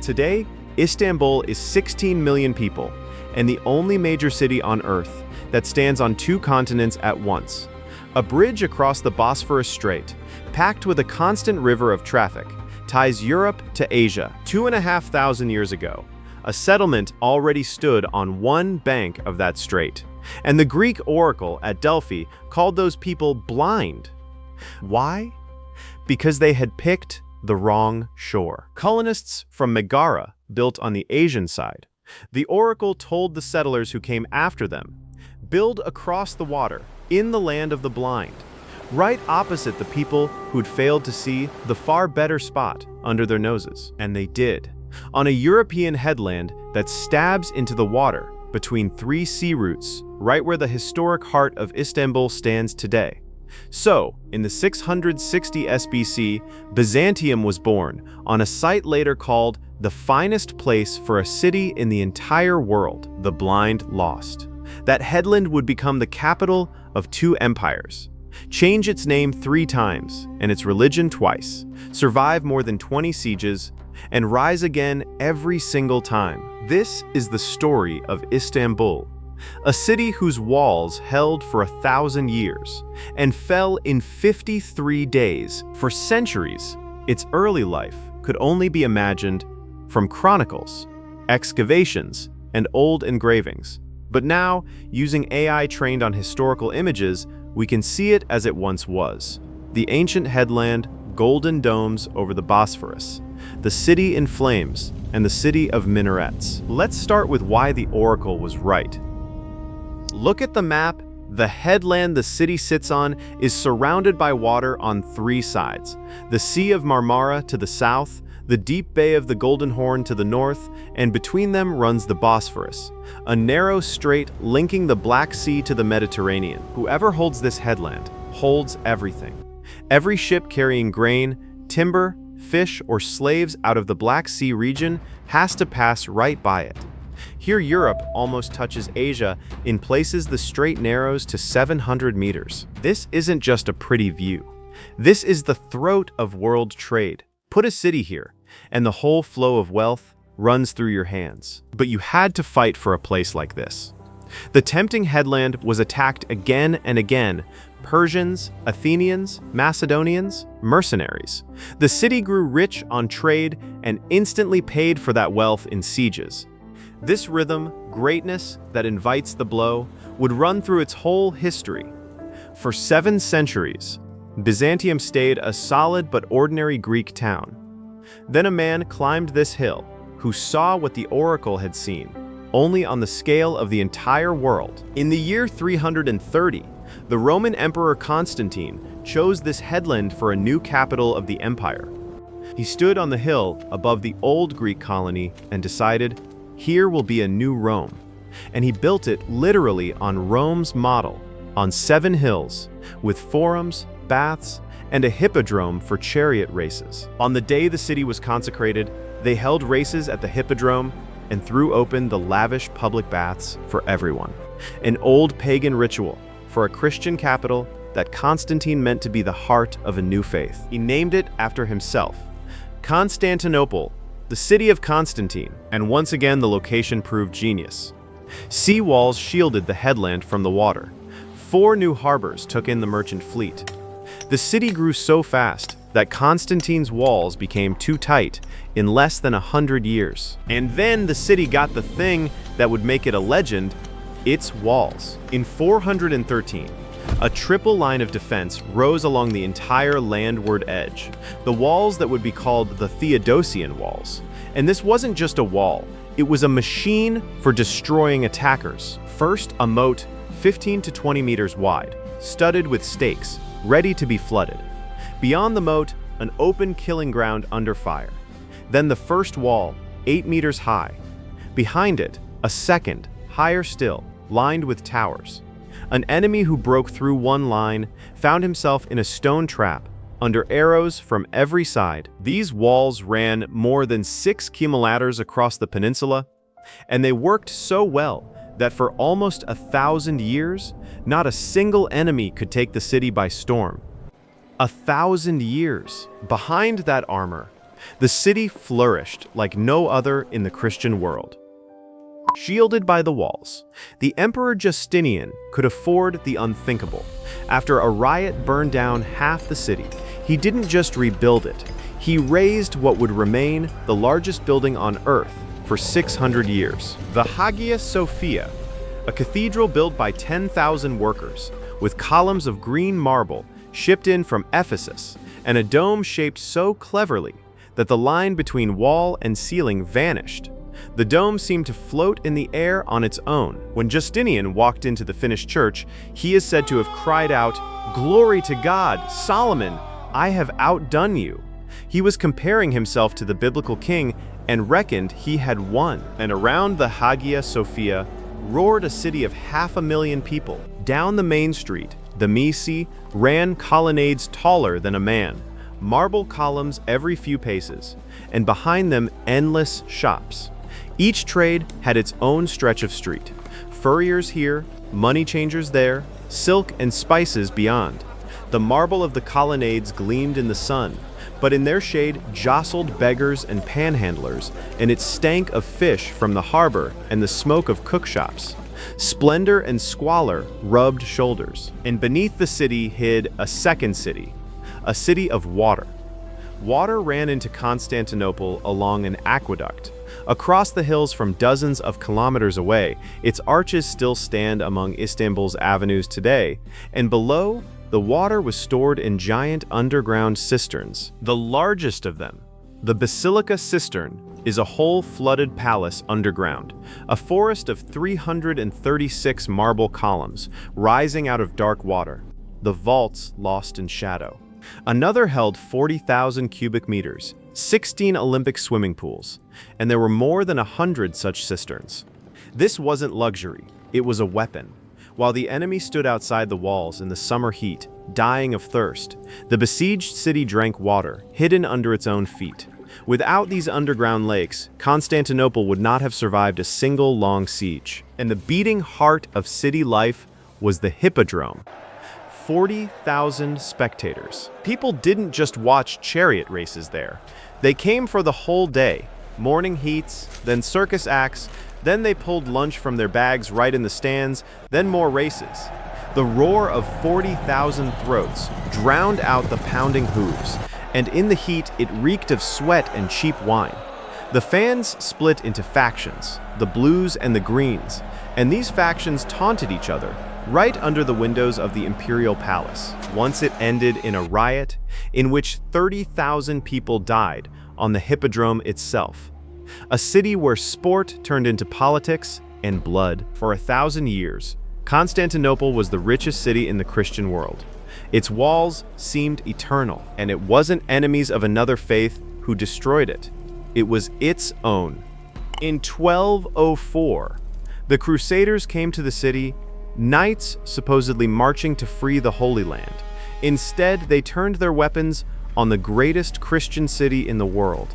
Today, Istanbul is 16 million people and the only major city on Earth that stands on two continents at once. A bridge across the Bosphorus Strait, packed with a constant river of traffic, ties Europe to Asia. 2,500 years ago, a settlement already stood on one bank of that strait, and the Greek oracle at Delphi called those people blind. Why? Because they had picked the wrong shore. Colonists from Megara built on the Asian side. The oracle told the settlers who came after them, build across the water, in the land of the blind, right opposite the people who'd failed to see the far better spot under their noses. And they did, on a European headland that stabs into the water between three sea routes, right where the historic heart of Istanbul stands today. So, in the 660 SBC, Byzantium was born on a site later called the finest place for a city in the entire world, the blind lost. That headland would become the capital of two empires, change its name 3 times and its religion twice, survive more than 20 sieges, and rise again every single time. This is the story of Istanbul, a city whose walls held for 1,000 years and fell in 53 days. For centuries, its early life could only be imagined from chronicles, excavations, and old engravings. But now, using AI trained on historical images, we can see it as it once was. The ancient headland, golden domes over the Bosphorus, the city in flames, and the city of minarets. Let's start with why the oracle was right. Look at the map. The headland the city sits on is surrounded by water on 3 sides. The Sea of Marmara to the south, the deep Bay of the Golden Horn to the north, and between them runs the Bosphorus, a narrow strait linking the Black Sea to the Mediterranean. Whoever holds this headland holds everything. Every ship carrying grain, timber, fish, or slaves out of the Black Sea region has to pass right by it. Here Europe almost touches Asia. In places the strait narrows to 700 meters. This isn't just a pretty view. This is the throat of world trade. Put a city here, and the whole flow of wealth runs through your hands. But you had to fight for a place like this. The tempting headland was attacked again and again. Persians, Athenians, Macedonians, mercenaries. The city grew rich on trade and instantly paid for that wealth in sieges. This rhythm, greatness that invites the blow, would run through its whole history. For 7 centuries, Byzantium stayed a solid but ordinary Greek town. Then a man climbed this hill who saw what the oracle had seen, only on the scale of the entire world. In the year 330, the Roman Emperor Constantine chose this headland for a new capital of the empire. He stood on the hill above the old Greek colony and decided, here will be a new Rome. And he built it literally on Rome's model, on 7 hills, with forums, baths, and a hippodrome for chariot races. On the day the city was consecrated, they held races at the hippodrome and threw open the lavish public baths for everyone. An old pagan ritual for a Christian capital that Constantine meant to be the heart of a new faith. He named it after himself, Constantinople, the city of Constantine, and once again the location proved genius. Sea walls shielded the headland from the water. 4 new harbors took in the merchant fleet. The city grew so fast that Constantine's walls became too tight in less than 100 years. And then the city got the thing that would make it a legend, its walls. In 413, a triple line of defense rose along the entire landward edge, the walls that would be called the Theodosian Walls. And this wasn't just a wall, it was a machine for destroying attackers. First, a moat 15 to 20 meters wide, studded with stakes, ready to be flooded. Beyond the moat, an open killing ground under fire. Then the first wall, 8 meters high. Behind it, a second, higher still, lined with towers. An enemy who broke through one line found himself in a stone trap under arrows from every side. These walls ran more than 6 kilometers across the peninsula, and they worked so well that for almost 1,000 years, not a single enemy could take the city by storm. 1,000 years. Behind that armor, The city flourished like no other in the Christian world. Shielded by the walls, the Emperor Justinian could afford the unthinkable. After a riot burned down half the city, he didn't just rebuild it, he raised what would remain the largest building on Earth for 600 years. The Hagia Sophia, a cathedral built by 10,000 workers, with columns of green marble shipped in from Ephesus, and a dome shaped so cleverly that the line between wall and ceiling vanished. The dome seemed to float in the air on its own. When Justinian walked into the finished church, he is said to have cried out, "Glory to God, Solomon, I have outdone you." He was comparing himself to the biblical king and reckoned he had won. And around the Hagia Sophia roared a city of 500,000 people. Down the main street, the Megacity ran colonnades taller than a man, marble columns every few paces, and behind them endless shops. Each trade had its own stretch of street. Furriers here, money changers there, silk and spices beyond. The marble of the colonnades gleamed in the sun, but in their shade jostled beggars and panhandlers, and it stank of fish from the harbor and the smoke of cookshops. Splendor and squalor rubbed shoulders, and beneath the city hid a second city, a city of water. Water ran into Constantinople along an aqueduct. Across the hills from dozens of kilometers away, its arches still stand among Istanbul's avenues today, and below, the water was stored in giant underground cisterns. The largest of them, the Basilica Cistern, is a whole flooded palace underground, a forest of 336 marble columns rising out of dark water, the vaults lost in shadow. Another held 40,000 cubic meters, 16 Olympic swimming pools, and there were more than 100 such cisterns. This wasn't luxury, it was a weapon. While the enemy stood outside the walls in the summer heat, dying of thirst, the besieged city drank water, hidden under its own feet. Without these underground lakes, Constantinople would not have survived a single long siege. And the beating heart of city life was the hippodrome. 40,000 spectators. People didn't just watch chariot races there. They came for the whole day. Morning heats, then circus acts, then they pulled lunch from their bags right in the stands, then more races. The roar of 40,000 throats drowned out the pounding hooves, and in the heat it reeked of sweat and cheap wine. The fans split into factions, the blues and the greens, and these factions taunted each other right under the windows of the imperial palace. Once it ended in a riot in which 30,000 people died on the hippodrome itself. A city where sport turned into politics and blood. For 1,000 years, Constantinople was the richest city in the Christian world. Its walls seemed eternal, and it wasn't enemies of another faith who destroyed it. It was its own. In 1204, the Crusaders came to the city, knights supposedly marching to free the Holy Land. Instead, they turned their weapons on the greatest Christian city in the world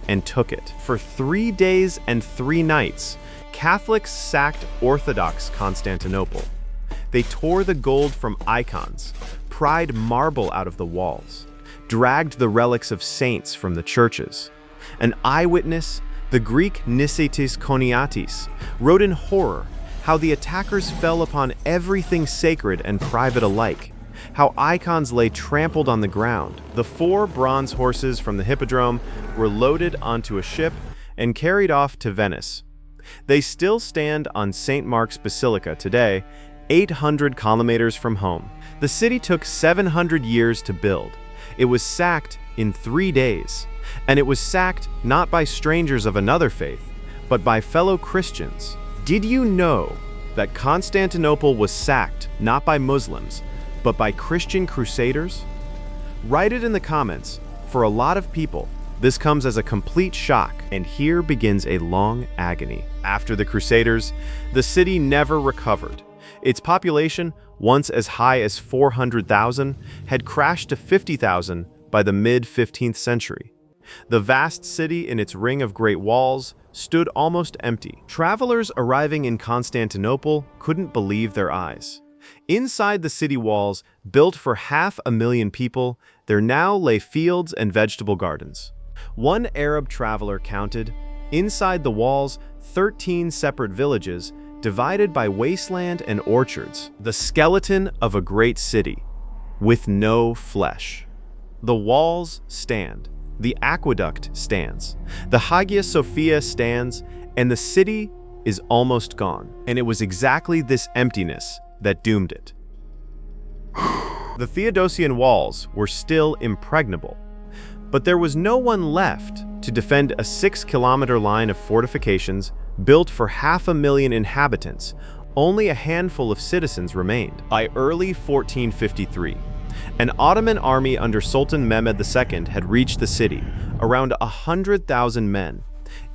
and took it. For 3 days and 3 nights, Catholics sacked Orthodox Constantinople. They tore the gold from icons, pried marble out of the walls, dragged the relics of saints from the churches. An eyewitness, the Greek Nicetis Koniatis, wrote in horror how the attackers fell upon everything sacred and private alike, how icons lay trampled on the ground. The 4 bronze horses from the hippodrome were loaded onto a ship and carried off to Venice. They still stand on St. Mark's Basilica today, 800 kilometers from home. The city took 700 years to build. It was sacked in 3 days, and it was sacked not by strangers of another faith, but by fellow Christians. Did you know that Constantinople was sacked not by Muslims, but by Christian crusaders? Write it in the comments. For a lot of people, this comes as a complete shock, and here begins a long agony. After the Crusaders, the city never recovered. Its population, once as high as 400,000, had crashed to 50,000 by the mid-15th century. The vast city in its ring of great walls stood almost empty. Travelers arriving in Constantinople couldn't believe their eyes. Inside the city walls, built for 500,000 people, there now lay fields and vegetable gardens. One Arab traveler counted, inside the walls, 13 separate villages divided by wasteland and orchards, the skeleton of a great city, with no flesh. The walls stand, the aqueduct stands, the Hagia Sophia stands, and the city is almost gone. And it was exactly this emptiness that doomed it. The Theodosian Walls were still impregnable, but there was no one left to defend a 6-kilometer line of fortifications built for 500,000 inhabitants. Only a handful of citizens remained. By early 1453, an Ottoman army under Sultan Mehmed II had reached the city, around 100,000 men.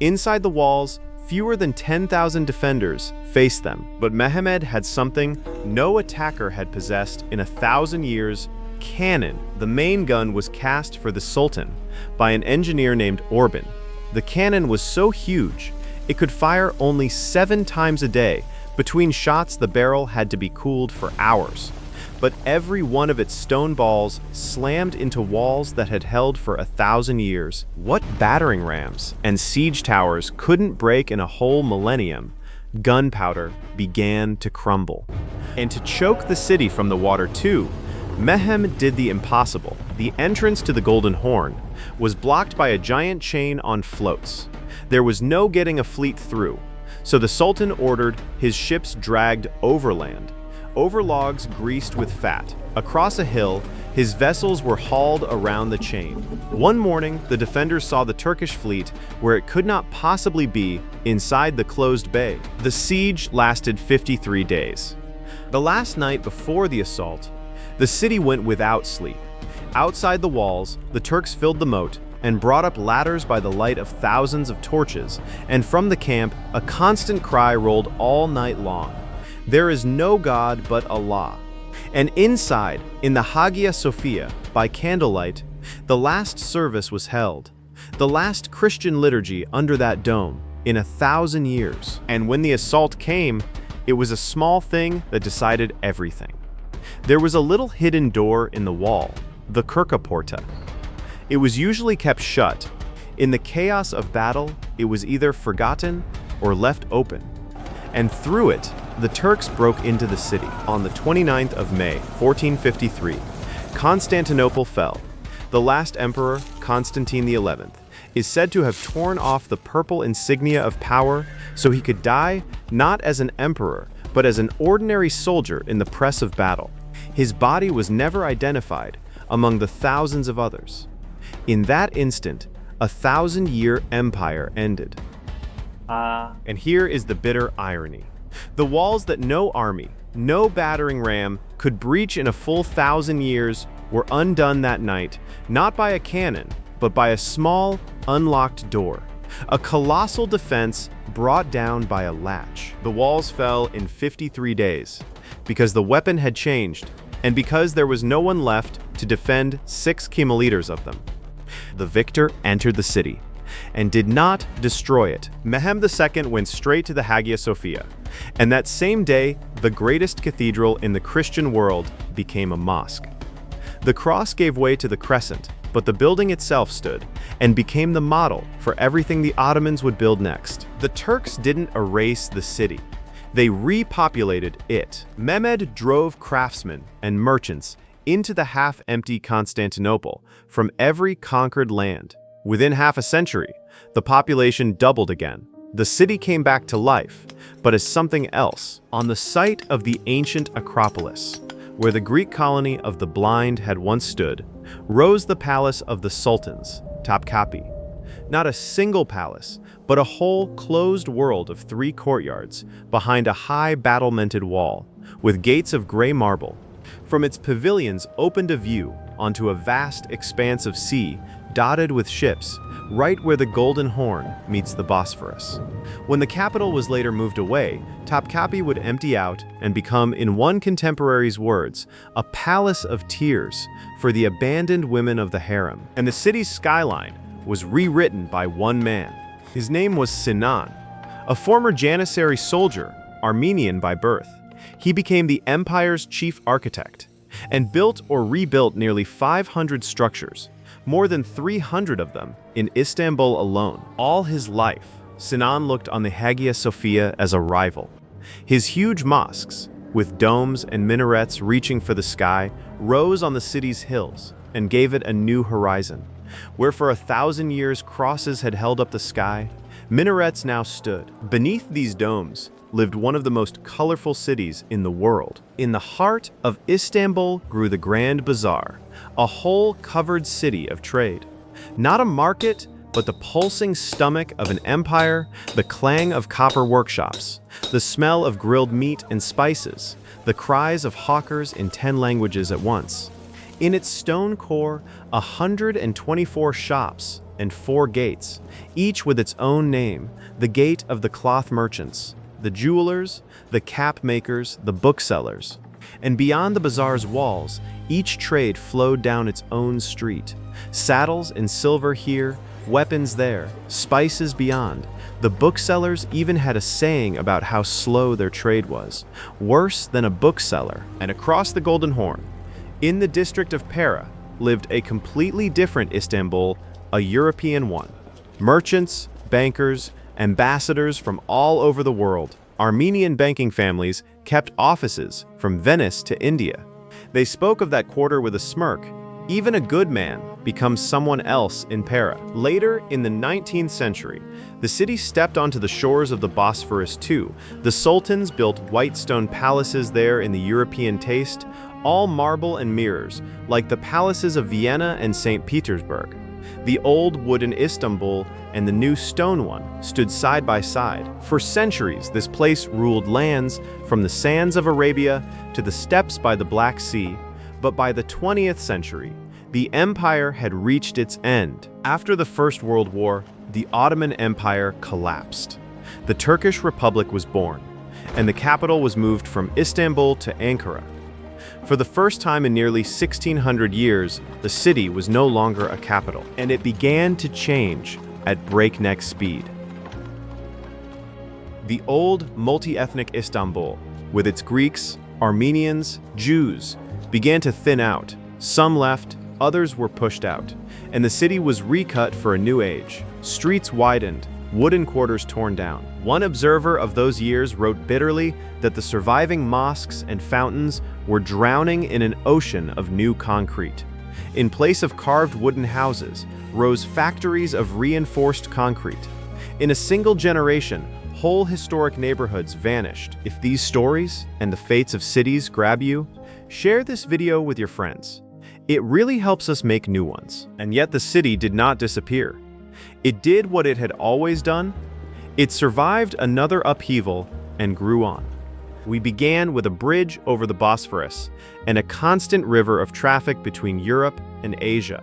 Inside the walls, fewer than 10,000 defenders faced them, but Mehmed had something no attacker had possessed in 1,000 years: cannon. The main gun was cast for the Sultan by an engineer named Orban. The cannon was so huge, it could fire only 7 times a day. Between shots, the barrel had to be cooled for hours. But every one of its stone balls slammed into walls that had held for 1,000 years. What battering rams and siege towers couldn't break in a whole millennium? Gunpowder began to crumble. And to choke the city from the water too, Mehmed did the impossible. The entrance to the Golden Horn was blocked by a giant chain on floats. There was no getting a fleet through, so the Sultan ordered his ships dragged overland, over logs greased with fat. Across a hill, his vessels were hauled around the chain. One morning, the defenders saw the Turkish fleet where it could not possibly be, inside the closed bay. The siege lasted 53 days. The last night before the assault, the city went without sleep. Outside the walls, the Turks filled the moat and brought up ladders by the light of thousands of torches, and from the camp, a constant cry rolled all night long: "There is no God but Allah." And inside, in the Hagia Sophia, by candlelight, the last service was held, the last Christian liturgy under that dome in 1,000 years. And when the assault came, it was a small thing that decided everything. There was a little hidden door in the wall, the Kirkaporta. It was usually kept shut. In the chaos of battle, it was either forgotten or left open. And through it, the Turks broke into the city. On the 29th of May, 1453, Constantinople fell. The last emperor, Constantine XI, is said to have torn off the purple insignia of power so he could die not as an emperor, but as an ordinary soldier in the press of battle. His body was never identified among the thousands of others. In that instant, a 1,000-year empire ended. And here is the bitter irony. The walls that no army, no battering ram could breach in a full 1,000 years were undone that night, not by a cannon, but by a small, unlocked door. A colossal defense brought down by a latch. The walls fell in 53 days, because the weapon had changed, and because there was no one left to defend 6 kilometers of them. The victor entered the city, and did not destroy it. Mehmed II went straight to the Hagia Sophia, and that same day, the greatest cathedral in the Christian world became a mosque. The cross gave way to the crescent, but the building itself stood, and became the model for everything the Ottomans would build next. The Turks didn't erase the city. They repopulated it. Mehmed drove craftsmen and merchants into the half-empty Constantinople from every conquered land. Within half a century, the population doubled again. The city came back to life, but as something else. On the site of the ancient Acropolis, where the Greek colony of the blind had once stood, rose the palace of the sultans, Topkapi. Not a single palace, but a whole closed world of 3 courtyards behind a high battlemented wall, with gates of gray marble. From its pavilions opened a view onto a vast expanse of sea dotted with ships, right where the Golden Horn meets the Bosphorus. When the capital was later moved away, Topkapi would empty out and become, in one contemporary's words, a palace of tears for the abandoned women of the harem. And the city's skyline was rewritten by one man. His name was Sinan, a former Janissary soldier, Armenian by birth. He became the empire's chief architect and built or rebuilt nearly 500 structures, more than 300 of them in Istanbul alone. All his life, Sinan looked on the Hagia Sophia as a rival. His huge mosques, with domes and minarets reaching for the sky, rose on the city's hills and gave it a new horizon. Where for 1,000 years crosses had held up the sky, minarets now stood. Beneath these domes lived one of the most colorful cities in the world. In the heart of Istanbul grew the Grand Bazaar, a whole covered city of trade. Not a market, but the pulsing stomach of an empire, the clang of copper workshops, the smell of grilled meat and spices, the cries of hawkers in 10 languages at once. In its stone core, 124 shops and 4 gates, each with its own name: the gate of the cloth merchants, the jewelers, the cap makers, the booksellers. And beyond the bazaar's walls, each trade flowed down its own street. Saddles and silver here, weapons there, spices beyond. The booksellers even had a saying about how slow their trade was, worse than a bookseller. And across the Golden Horn, in the district of Pera, lived a completely different Istanbul, a European one. Merchants, bankers, ambassadors from all over the world, Armenian banking families kept offices from Venice to India. They spoke of that quarter with a smirk. Even a good man becomes someone else in Pera. Later, in the 19th century, the city stepped onto the shores of the Bosphorus too. The sultans built white stone palaces there in the European taste, all marble and mirrors, like the palaces of Vienna and St. Petersburg. The old wooden Istanbul and the new stone one stood side by side. For centuries, this place ruled lands from the sands of Arabia to the steppes by the Black Sea. But by the 20th century, the empire had reached its end. After the First World War, the Ottoman Empire collapsed. The Turkish Republic was born, and the capital was moved from Istanbul to Ankara. For the first time in nearly 1,600 years, the city was no longer a capital, and it began to change at breakneck speed. The old multi-ethnic Istanbul, with its Greeks, Armenians, Jews, began to thin out. Some left, others were pushed out, and the city was recut for a new age. Streets widened, wooden quarters torn down. One observer of those years wrote bitterly that the surviving mosques and fountains were drowning in an ocean of new concrete. In place of carved wooden houses, rose factories of reinforced concrete. In a single generation, whole historic neighborhoods vanished. If these stories and the fates of cities grab you, share this video with your friends. It really helps us make new ones. And yet the city did not disappear. It did what it had always done. It survived another upheaval and grew on. We began with a bridge over the Bosphorus and a constant river of traffic between Europe and Asia.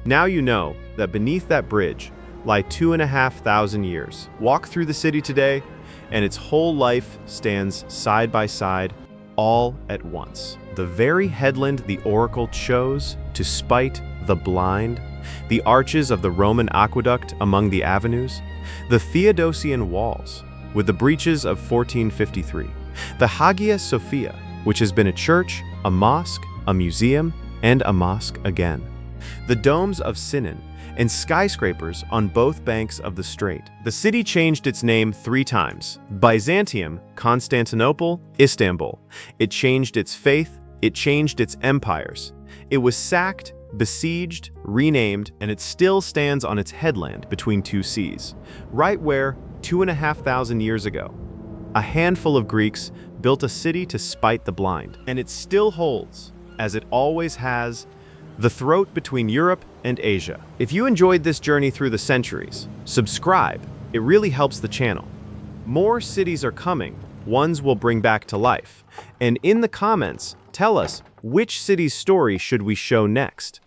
Now you know that beneath that bridge lie 2,500 years. Walk through the city today, and its whole life stands side by side, all at once. The very headland the oracle chose to spite the blind, the arches of the Roman aqueduct among the avenues, the Theodosian Walls, with the breaches of 1453, the Hagia Sophia, which has been a church, a mosque, a museum, and a mosque again, the domes of Sinan, and skyscrapers on both banks of the strait. The city changed its name 3 times: Byzantium, Constantinople, Istanbul. It changed its faith, it changed its empires. It was sacked, besieged, renamed, and it still stands on its headland between 2 seas, right where, 2,500 years ago, a handful of Greeks built a city to spite the blind. And it still holds, as it always has, the throat between Europe and Asia. If you enjoyed this journey through the centuries, subscribe. It really helps the channel. More cities are coming, ones we'll bring back to life. And in the comments, tell us which city's story should we show next.